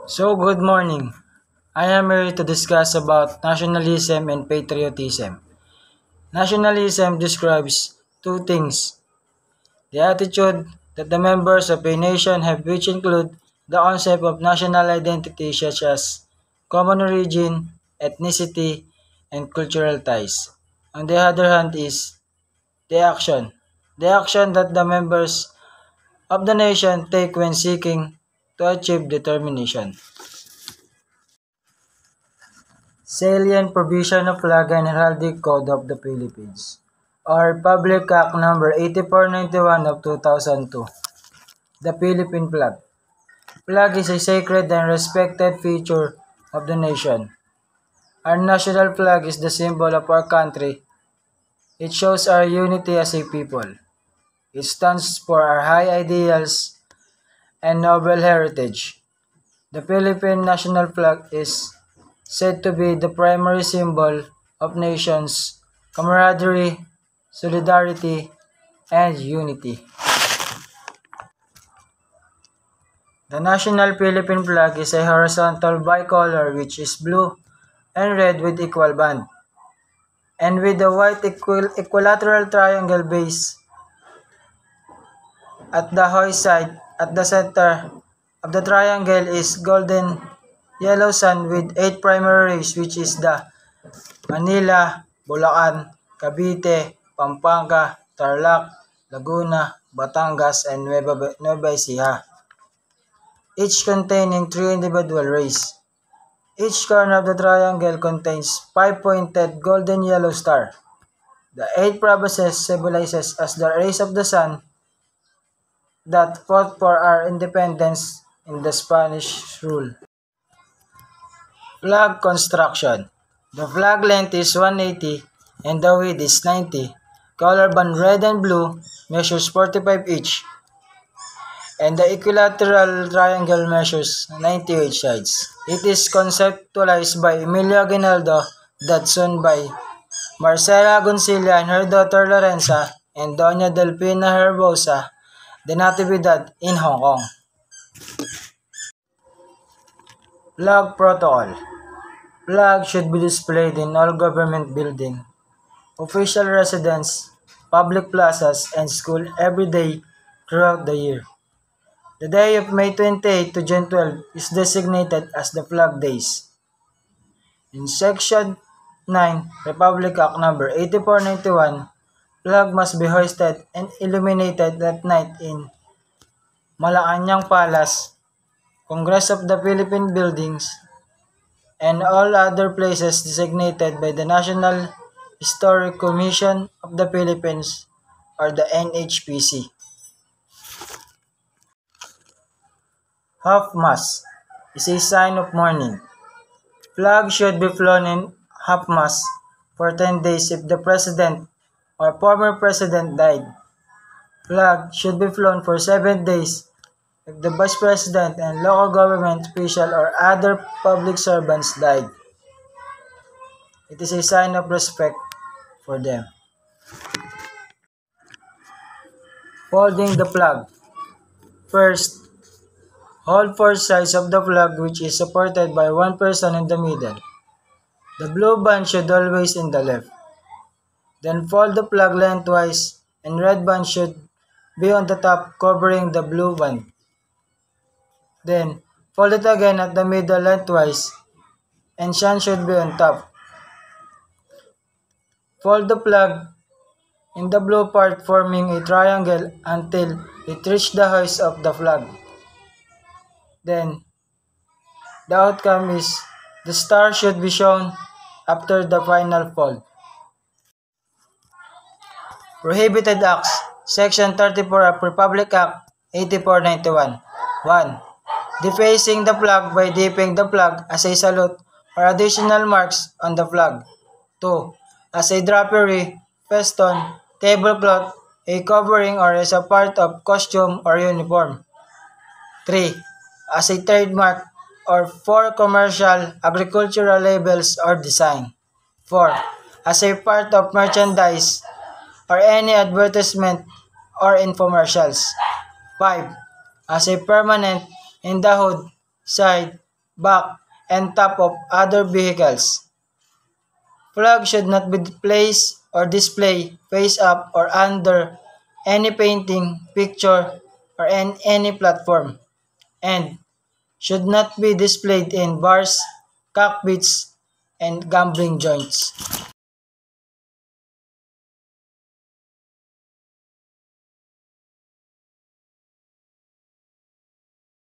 Good morning. I am here to discuss about nationalism and patriotism. Nationalism describes two things: the attitude that the members of a nation have, which include the concept of national identity such as common origin, ethnicity, and cultural ties. On the other hand is the action. The action that the members of the nation take when seeking to achieve determination. Salient provision of Flag and Heraldic Code of the Philippines, or Republic Act No. 8491 of 2002. The Philippine Flag. Flag is a sacred and respected feature of the nation. Our national flag is the symbol of our country. It shows our unity as a people. It stands for our high ideals and noble heritage. The Philippine national flag is said to be the primary symbol of nations' camaraderie, solidarity, and unity. The national Philippine flag is a horizontal bicolor which is blue and red with equal band, and with a white equilateral triangle base at the hoist side. At the center of the triangle is golden yellow sun with 8 primary rays, which is the Manila, Bulacan, Cavite, Pampanga, Tarlac, Laguna, Batangas, and Nueva Ecija, each containing 3 individual rays. Each corner of the triangle contains 5 pointed golden yellow star. The 8 provinces symbolizes as the rays of the sun that fought for our independence in the Spanish rule. Flag construction. The flag length is 180 and the width is 90. Color band red and blue measures 45 each, and the equilateral triangle measures 90 each sides. It is conceptualized by Emilio Aguinaldo, Dadson by Marcela Agoncilla and her daughter Lorenza, and Doña Delfina Herbosa de Natividad in Hong Kong. Flag Protocol. Flag should be displayed in all government buildings, official residence, public plazas, and school every day throughout the year. The day of May 28 to June 12 is designated as the Flag Days. In Section 9, Republic Act No. 8491, flag must be hoisted and illuminated at night in Malacanang Palace, Congress of the Philippine Buildings, and all other places designated by the National Historic Commission of the Philippines or the NHPC. Half-mast is a sign of mourning. Flag should be flown in half-mast for 10 days if the president or former president died. Flag should be flown for 7 days if the vice president and local government official or other public servants died. It is a sign of respect for them. Folding the flag. First, hold 4 sides of the flag which is supported by one person in the middle. The blue band should always in the left. Then fold the flag lengthwise and red band should be on the top covering the blue band. Then fold it again at the middle lengthwise and sun should be on top. Fold the flag in the blue part forming a triangle until it reaches the hoist of the flag. Then the outcome is the star should be shown after the final fold. Prohibited Acts. Section 34 of Republic Act 8491. 1. Defacing the flag by dipping the flag as a salute or additional marks on the flag. 2. As a drapery, feston, tablecloth, a covering or as a part of costume or uniform. 3. As a trademark or for commercial, agricultural labels or design. 4. As a part of merchandise or any advertisement or infomercials. 5. As a permanent in the hood, side, back, and top of other vehicles. Flag should not be placed or displayed face up or under any painting, picture, or any platform, and should not be displayed in bars, cockpits, and gambling joints.